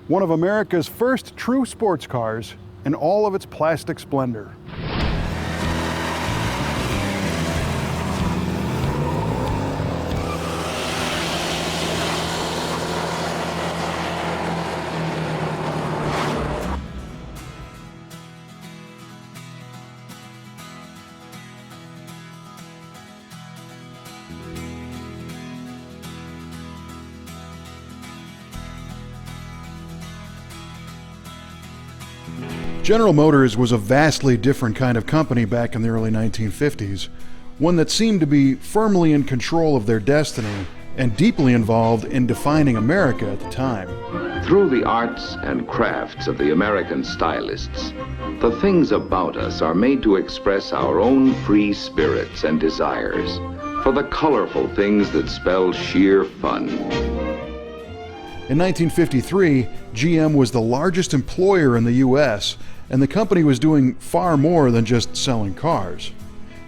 one of America's first true sports cars in all of its plastic splendor. General Motors was a vastly different kind of company back in the early 1950s, one that seemed to be firmly in control of their destiny and deeply involved in defining America at the time. Through the arts and crafts of the American stylists, the things about us are made to express our own free spirits and desires for the colorful things that spell sheer fun. In 1953, GM was the largest employer in the U.S., and the company was doing far more than just selling cars.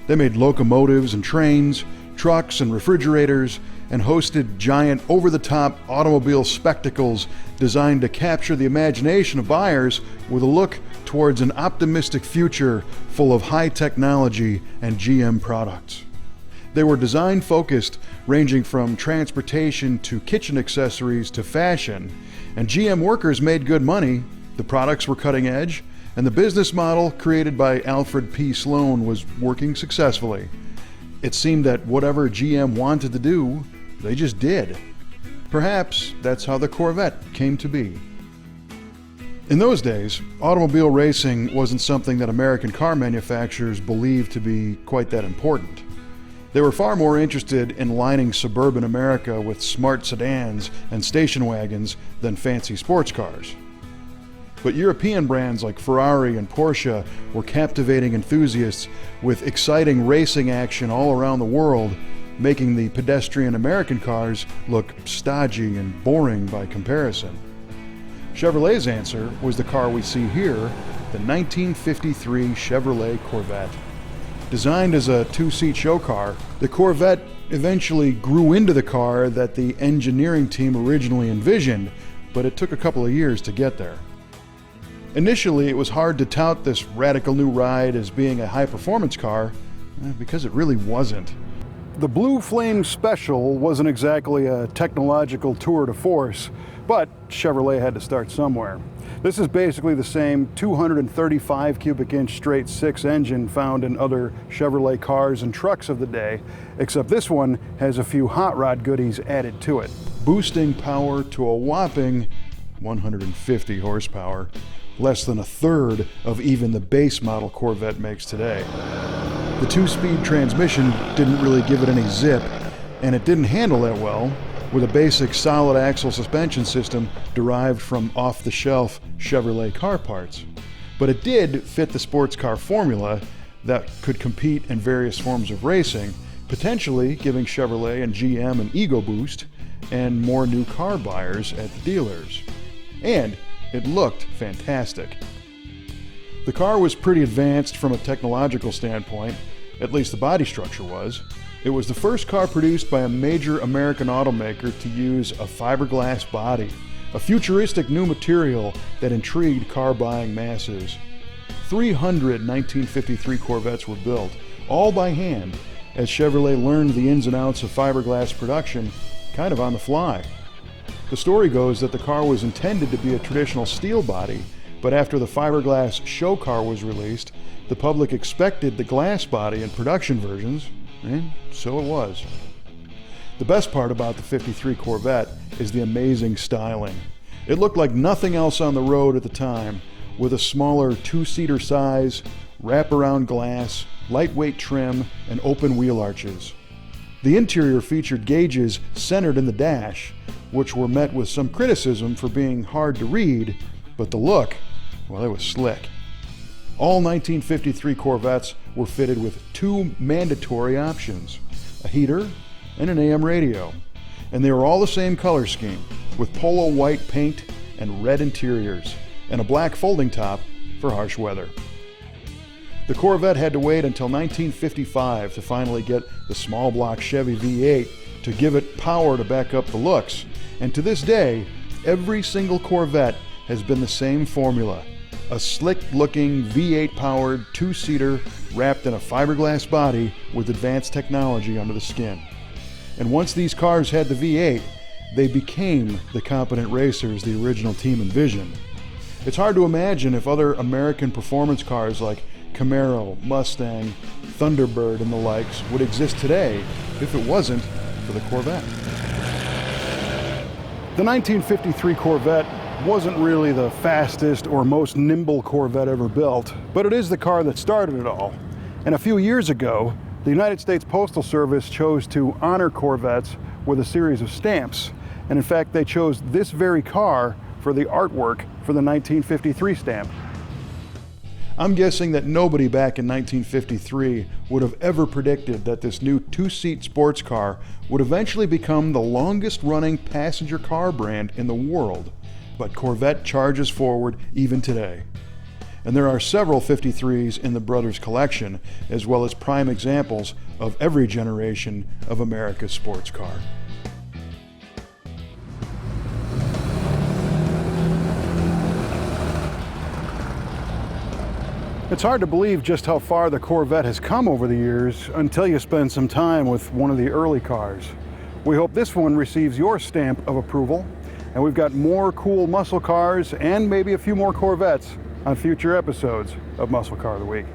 They made locomotives and trains, trucks and refrigerators, and hosted giant over-the-top automobile spectacles designed to capture the imagination of buyers with a look towards an optimistic future full of high technology and GM products. They were design-focused, ranging from transportation to kitchen accessories to fashion, and GM workers made good money, the products were cutting edge, and the business model created by Alfred P. Sloan was working successfully. It seemed that whatever GM wanted to do, they just did. Perhaps that's how the Corvette came to be. In those days, automobile racing wasn't something that American car manufacturers believed to be quite that important. They were far more interested in lining suburban America with smart sedans and station wagons than fancy sports cars. But European brands like Ferrari and Porsche were captivating enthusiasts with exciting racing action all around the world, making the pedestrian American cars look stodgy and boring by comparison. Chevrolet's answer was the car we see here, the 1953 Chevrolet Corvette. Designed as a two-seat show car, the Corvette eventually grew into the car that the engineering team originally envisioned, but it took a couple of years to get there. Initially, it was hard to tout this radical new ride as being a high-performance car, because it really wasn't. The Blue Flame Special wasn't exactly a technological tour de force, but Chevrolet had to start somewhere. This is basically the same 235 cubic inch straight six engine found in other Chevrolet cars and trucks of the day, except this one has a few hot rod goodies added to it, boosting power to a whopping 150 horsepower, less than a third of even the base model Corvette makes today. The two-speed transmission didn't really give it any zip, and it didn't handle that well, with a basic solid axle suspension system derived from off-the-shelf Chevrolet car parts. But it did fit the sports car formula that could compete in various forms of racing, potentially giving Chevrolet and GM an ego boost and more new car buyers at the dealers. And it looked fantastic. The car was pretty advanced from a technological standpoint, at least the body structure was. It was the first car produced by a major American automaker to use a fiberglass body, a futuristic new material that intrigued car-buying masses. 300 1953 Corvettes were built, all by hand, as Chevrolet learned the ins and outs of fiberglass production kind of on the fly. The story goes that the car was intended to be a traditional steel body, but after the fiberglass show car was released, the public expected the glass body in production versions, and so it was. The best part about the 53 Corvette is the amazing styling. It looked like nothing else on the road at the time, with a smaller two-seater size, wraparound glass, lightweight trim, and open wheel arches. The interior featured gauges centered in the dash, which were met with some criticism for being hard to read, but the look, well, it was slick. All 1953 Corvettes were fitted with two mandatory options, a heater and an AM radio, and they were all the same color scheme, with polo white paint and red interiors, and a black folding top for harsh weather. The Corvette had to wait until 1955 to finally get the small block Chevy V8 to give it power to back up the looks, and to this day, every single Corvette has been the same formula. A slick-looking V8-powered two-seater wrapped in a fiberglass body with advanced technology under the skin. And once these cars had the V8, they became the competent racers the original team envisioned. It's hard to imagine if other American performance cars like Camaro, Mustang, Thunderbird, and the likes would exist today if it wasn't for the Corvette. The 1953 Corvette wasn't really the fastest or most nimble Corvette ever built, but it is the car that started it all. And a few years ago, the United States Postal Service chose to honor Corvettes with a series of stamps. And in fact, they chose this very car for the artwork for the 1953 stamp. I'm guessing that nobody back in 1953 would have ever predicted that this new two-seat sports car would eventually become the longest-running passenger car brand in the world. But Corvette charges forward even today. And there are several 53s in the brothers' collection, as well as prime examples of every generation of America's sports car. It's hard to believe just how far the Corvette has come over the years until you spend some time with one of the early cars. We hope this one receives your stamp of approval, and we've got more cool muscle cars and maybe a few more Corvettes on future episodes of Muscle Car of the Week.